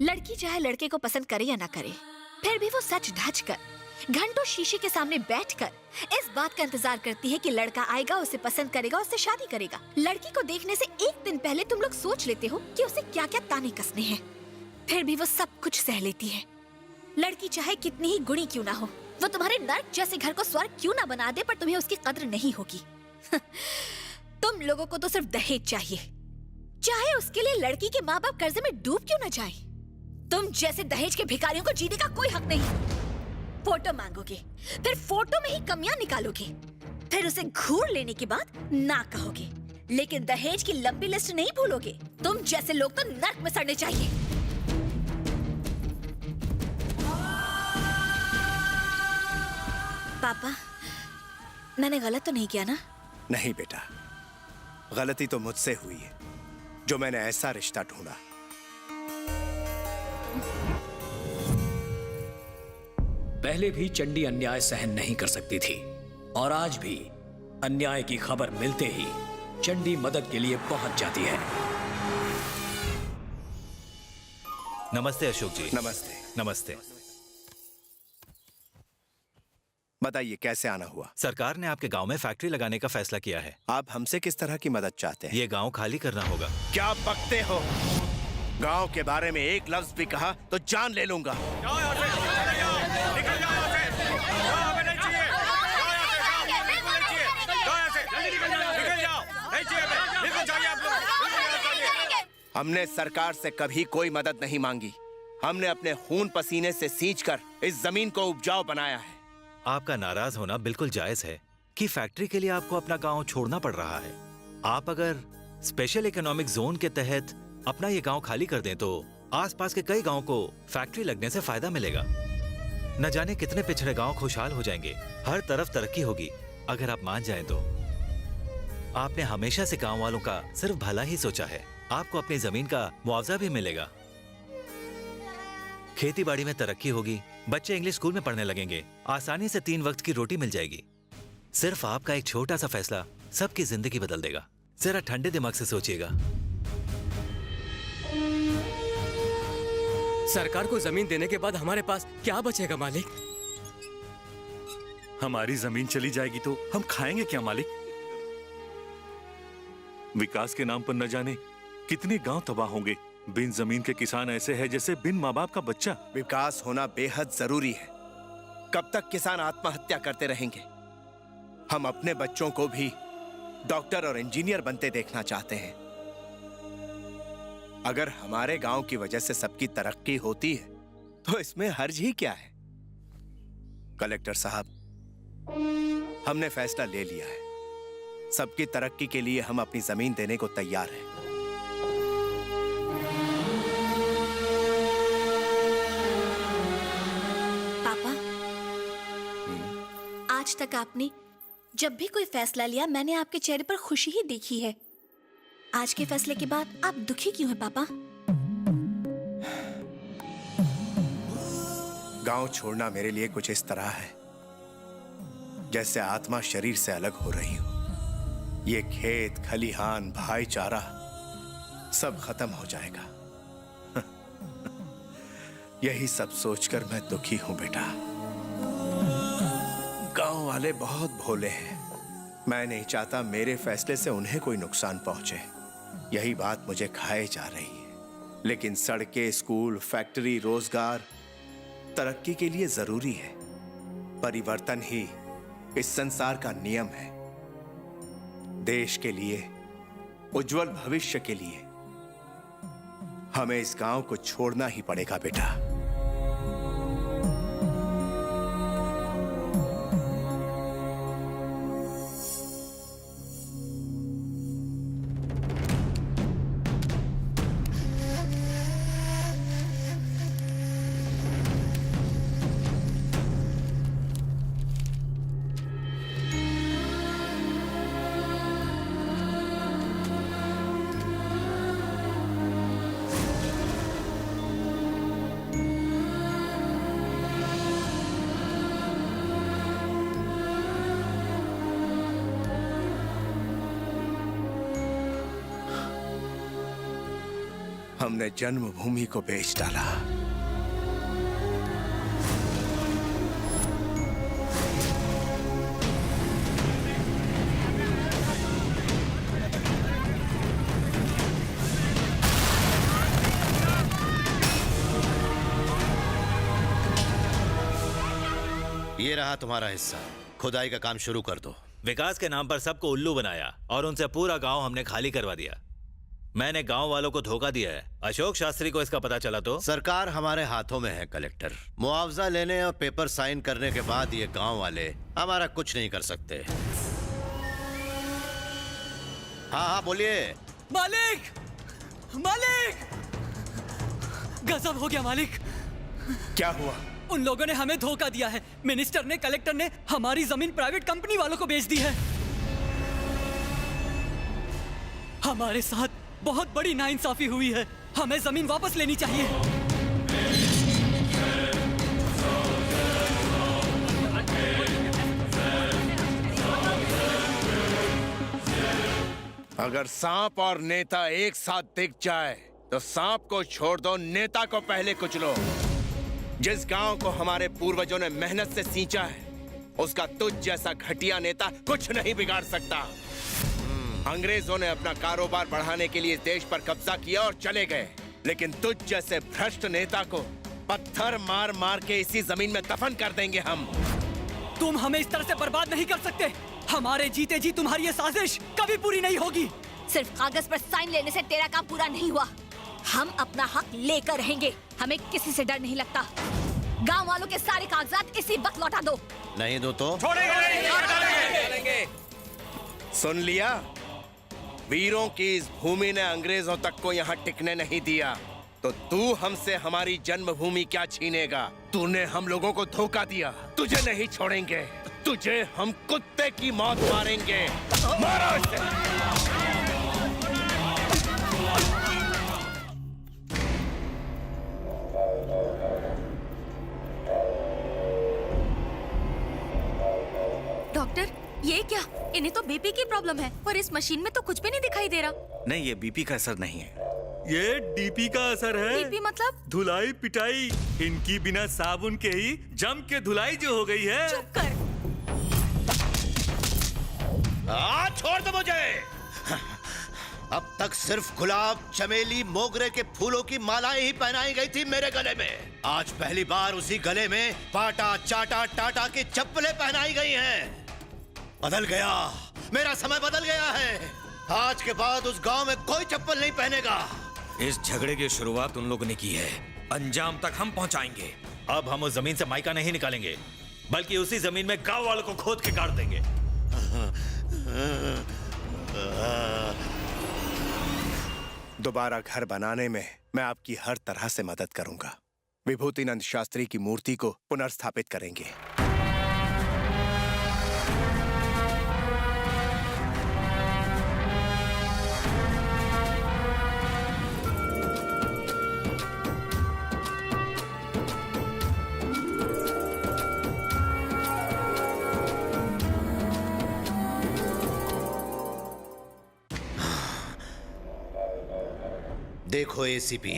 लड़की चाहे लड़के को पसंद करे या ना करे, फिर भी वो सच धज कर घंटों शीशे के सामने बैठकर इस बात का इंतजार करती है कि लड़का आएगा, उसे पसंद करेगा, उससे शादी करेगा। लड़की को देखने से एक दिन पहले तुम लोग सोच लेते हो कि उसे क्या क्या ताने कसने हैं, फिर भी वो सब कुछ सह लेती है। लड़की चाहे कितनी ही गुणी क्यों ना हो, वो तुम्हारे नर्क जैसे घर को स्वर्ग क्यों ना बना दे, पर तुम्हें उसकी कद्र नहीं होगी। तुम लोगों को तो सिर्फ दहेज चाहिए, चाहे उसके लिए लड़की के माँ बाप कर्जे में डूब क्यों ना जाए। तुम जैसे दहेज के भिखारियों को जीने का कोई हक नहीं। फोटो मांगोगे, फिर फोटो में ही कमियां निकालोगे, फिर उसे घूर लेने के बाद ना कहोगे, लेकिन दहेज की लंबी लिस्ट नहीं भूलोगे। तुम जैसे लोग तो नर्क में सड़ने चाहिए। पापा, मैंने गलत तो नहीं किया ना? नहीं बेटा, गलती तो मुझसे हुई है जो मैंने ऐसा रिश्ता ढूंढा। पहले भी चंडी अन्याय सहन नहीं कर सकती थी और आज भी अन्याय की खबर मिलते ही चंडी मदद के लिए पहुंच जाती है। नमस्ते अशोक जी। नमस्ते। नमस्ते। बताइए कैसे आना हुआ? सरकार ने आपके गांव में फैक्ट्री लगाने का फैसला किया है। आप हमसे किस तरह की मदद चाहते हैं? ये गांव खाली करना होगा। क्या बकते हो? गांव के बारे में एक लफ्ज भी कहा तो जान ले लूंगा। हमने सरकार से कभी कोई मदद नहीं मांगी। हमने अपने खून पसीने से सींचकर इस जमीन को उपजाऊ बनाया है। आपका नाराज होना बिल्कुल जायज है कि फैक्ट्री के लिए आपको अपना गांव छोड़ना पड़ रहा है। आप अगर स्पेशल इकोनॉमिक जोन के तहत अपना ये गांव खाली कर दें तो आसपास के कई गांव को फैक्ट्री लगने से फायदा मिलेगा। न जाने कितने पिछड़े गांव खुशहाल हो जाएंगे, हर तरफ तरक्की होगी। अगर आप मान जाएं तो आपने हमेशा से गांव वालों का सिर्फ भला ही सोचा है। आपको अपनी जमीन का मुआवजा भी मिलेगा, खेती बाड़ी में तरक्की होगी, बच्चे इंग्लिश स्कूल में पढ़ने लगेंगे, आसानी से 3 वक्त की रोटी मिल जाएगी। सिर्फ आपका एक छोटा सा फैसला सबकी जिंदगी बदल देगा। जरा ठंडे दिमाग से सोचिएगा। सरकार को जमीन देने के बाद हमारे पास क्या बचेगा मालिक? हमारी जमीन चली जाएगी तो हम खाएंगे क्या मालिक? विकास के नाम पर न जाने कितने गांव तबाह होंगे। बिन जमीन के किसान ऐसे हैं जैसे बिन माँ बाप का बच्चा। विकास होना बेहद जरूरी है। कब तक किसान आत्महत्या करते रहेंगे? हम अपने बच्चों को भी डॉक्टर और इंजीनियर बनते देखना चाहते हैं। अगर हमारे गांव की वजह से सबकी तरक्की होती है तो इसमें हर्ज ही क्या है? कलेक्टर साहब, हमने फैसला ले लिया है। सबकी तरक्की के लिए हम अपनी जमीन देने को तैयार हैं। पापा, आज तक आपने जब भी कोई फैसला लिया, मैंने आपके चेहरे पर खुशी ही देखी है। आज के फैसले के बाद आप दुखी क्यों हैं पापा? गांव छोड़ना मेरे लिए कुछ इस तरह है जैसे आत्मा शरीर से अलग हो रही हो। ये खेत, खलिहान, भाईचारा सब खत्म हो जाएगा। यही सब सोचकर मैं दुखी हूं बेटा। गांव वाले बहुत भोले हैं। मैं नहीं चाहता मेरे फैसले से उन्हें कोई नुकसान पहुंचे। यही बात मुझे खाए जा रही है। लेकिन सड़कें, स्कूल, फैक्ट्री, रोजगार तरक्की के लिए जरूरी है। परिवर्तन ही इस संसार का नियम है। देश के लिए, उज्जवल भविष्य के लिए हमें इस गांव को छोड़ना ही पड़ेगा बेटा। हमने जन्मभूमि को बेच डाला। ये रहा तुम्हारा हिस्सा। खुदाई का काम शुरू कर दो। विकास के नाम पर सबको उल्लू बनाया और उनसे पूरा गांव हमने खाली करवा दिया। मैंने गांव वालों को धोखा दिया है। अशोक शास्त्री को इसका पता चला तो? सरकार हमारे हाथों में है कलेक्टर। मुआवजा लेने और पेपर साइन करने के बाद ये गांव वाले हमारा कुछ नहीं कर सकते। हाँ हाँ बोलिए। मालिक, मालिक, गजब हो गया मालिक। क्या हुआ? उन लोगों ने हमें धोखा दिया है। मिनिस्टर ने, कलेक्टर ने हमारी जमीन प्राइवेट कंपनी वालों को बेच दी है। हमारे साथ बहुत बड़ी नाइंसाफी हुई है। हमें जमीन वापस लेनी चाहिए। अगर सांप और नेता एक साथ दिख जाए तो सांप को छोड़ दो, नेता को पहले कुचलो। जिस गांव को हमारे पूर्वजों ने मेहनत से सींचा है, उसका तुझ जैसा घटिया नेता कुछ नहीं बिगाड़ सकता। अंग्रेजों ने अपना कारोबार बढ़ाने के लिए देश पर कब्जा किया और चले गए, लेकिन तुझ जैसे भ्रष्ट नेता को पत्थर मार मार के इसी जमीन में दफन कर देंगे हम। तुम हमें इस तरह से बर्बाद नहीं कर सकते। हमारे जीते जी तुम्हारी ये साजिश कभी पूरी नहीं होगी। सिर्फ कागज पर साइन लेने से तेरा काम पूरा नहीं हुआ। हम अपना हक लेकर रहेंगे। हमें किसी से डर नहीं लगता। गांव वालों के सारे कागजात इसी वक्त लौटा दो। नहीं दो तो सुन लिया? वीरों की इस भूमि ने अंग्रेजों तक को यहाँ टिकने नहीं दिया, तो तू हमसे हमारी जन्मभूमि क्या छीनेगा? तूने हम लोगों को धोखा दिया। तुझे नहीं छोड़ेंगे। तुझे हम कुत्ते की मौत मारेंगे। मारो इसे। डॉक्टर, ये क्या? इन्हें तो बीपी की प्रॉब्लम है और इस मशीन में तो कुछ भी नहीं दिखाई दे रहा। नहीं, ये बीपी का असर नहीं है। ये डीपी का असर है। बीपी मतलब? धुलाई पिटाई। इनकी बिना साबुन के ही जम के धुलाई जो हो गई है। चुप कर। छोड़ दो मुझे। अब तक सिर्फ गुलाब, चमेली, मोगरे के फूलों की मालाएं ही पहनाई गई थी मेरे गले में। आज पहली बार उसी गले में पाटा, चाटा, टाटा की चप्पलें पहनाई गई हैं। बदल गया, मेरा समय बदल गया है। आज के बाद उस गांव में कोई चप्पल नहीं पहनेगा। इस झगड़े की शुरुआत उन लोगों ने की है, अंजाम तक हम पहुंचाएंगे। अब हम उस जमीन से माइका नहीं निकालेंगे, बल्कि उसी जमीन में गांव वालों को खोद के काट देंगे। दोबारा घर बनाने में मैं आपकी हर तरह से मदद करूंगा। विभूतिनंद शास्त्री की मूर्ति को पुनर्स्थापित करेंगे। देखो एसीपी,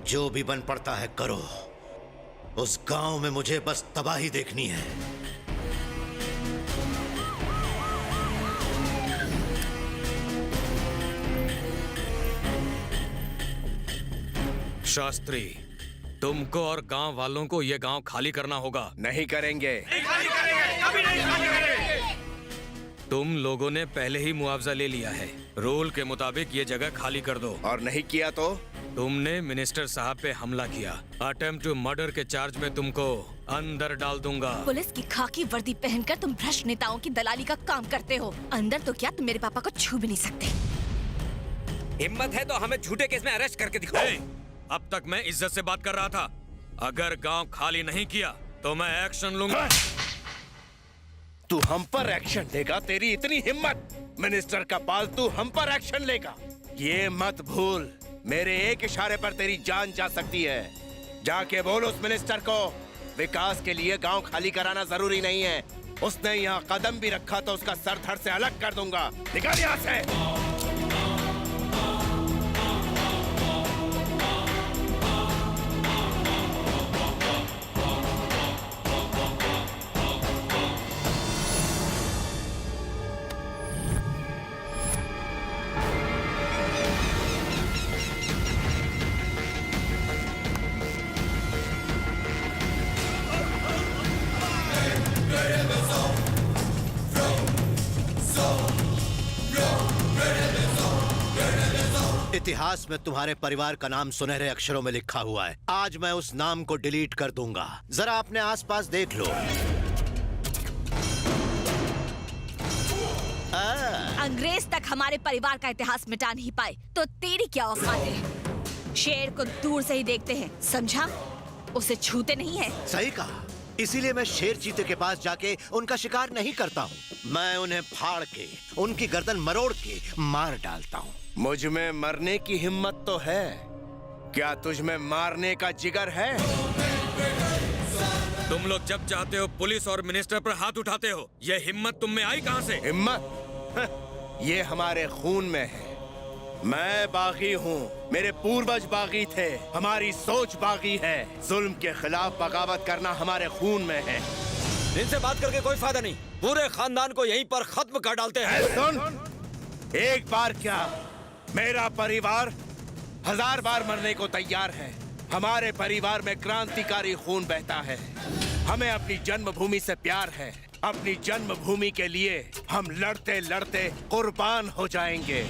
जो भी बन पड़ता है करो। उस गांव में मुझे बस तबाही देखनी है। शास्त्री, तुमको और गांव वालों को ये गांव खाली करना होगा। नहीं करेंगे। तुम लोगों ने पहले ही मुआवजा ले लिया है। रूल के मुताबिक ये जगह खाली कर दो। और नहीं किया तो? तुमने मिनिस्टर साहब पे हमला किया। अटेम्प्ट टू मर्डर के चार्ज में तुमको अंदर डाल दूंगा। पुलिस की खाकी वर्दी पहनकर तुम भ्रष्ट नेताओं की दलाली का काम करते हो। अंदर तो क्या, तुम मेरे पापा को छू भी नहीं सकते। हिम्मत है तो हमें झूठे केस में अरेस्ट करके दिखाओ। अब तक मैं इज्जत से बात कर रहा था। अगर गांव खाली नहीं किया तो मैं एक्शन लूंगा। तू हम पर एक्शन लेगा? तेरी इतनी हिम्मत? मिनिस्टर का पालतू हम पर एक्शन लेगा? ये मत भूल, मेरे एक इशारे पर तेरी जान जा सकती है। जाके बोल उस मिनिस्टर को, विकास के लिए गांव खाली कराना जरूरी नहीं है। उसने यहाँ कदम भी रखा तो उसका सर धड़ से अलग कर दूंगा। निकल यहाँ से। इतिहास में तुम्हारे परिवार का नाम सुनहरे अक्षरों में लिखा हुआ है। आज मैं उस नाम को डिलीट कर दूंगा। जरा अपने आसपास देख लो। अंग्रेज तक हमारे परिवार का इतिहास मिटा नहीं पाए, तो तेरी क्या औकात है? शेर को दूर से ही देखते हैं, समझा? उसे छूते नहीं है। सही कहा। इसीलिए मैं शेर चीते के पास जाके उनका शिकार नहीं करता हूँ। मैं उन्हें फाड़ के, उनकी गर्दन मरोड़ के मार डालता हूँ। मुझ में मरने की हिम्मत तो है, क्या तुझ में मारने का जिगर है? तुम लोग जब चाहते हो पुलिस और मिनिस्टर पर हाथ उठाते हो। ये हिम्मत तुम में आई कहाँ से? हिम्मत ये हमारे खून में है। मैं बागी हूँ, मेरे पूर्वज बागी थे, हमारी सोच बागी है। जुल्म के खिलाफ बगावत करना हमारे खून में है। इनसे बात करके कोई फायदा नहीं, पूरे खानदान को यहीं पर खत्म कर डालते हैं। सुन, एक बार क्या, मेरा परिवार 1000 बार मरने को तैयार है। हमारे परिवार में क्रांतिकारी खून बहता है। हमें अपनी जन्मभूमि से प्यार है। अपनी जन्मभूमि के लिए हम लड़ते लड़ते कुर्बान हो जाएंगे।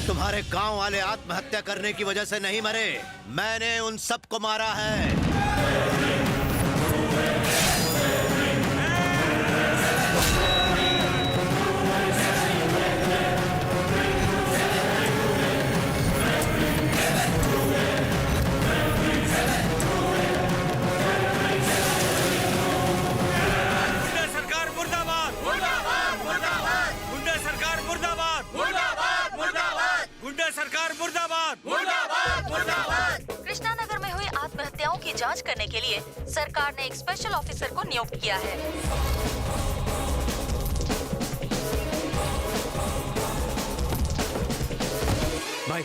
तुम्हारे गांव वाले आत्महत्या करने की वजह से नहीं मरे, मैंने उन सबको मारा है। कृष्णानगर में हुई आत्महत्याओं की जांच करने के लिए सरकार ने एक स्पेशल ऑफिसर को नियुक्त किया है। भाई,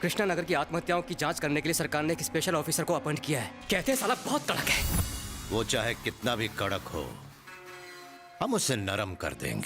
कृष्णानगर की आत्महत्याओं की जांच करने के लिए सरकार ने एक स्पेशल ऑफिसर को अपॉइंट किया है। कहते हैं साला बहुत कड़क है। वो चाहे कितना भी कड़क हो, हम उसे नरम कर देंगे।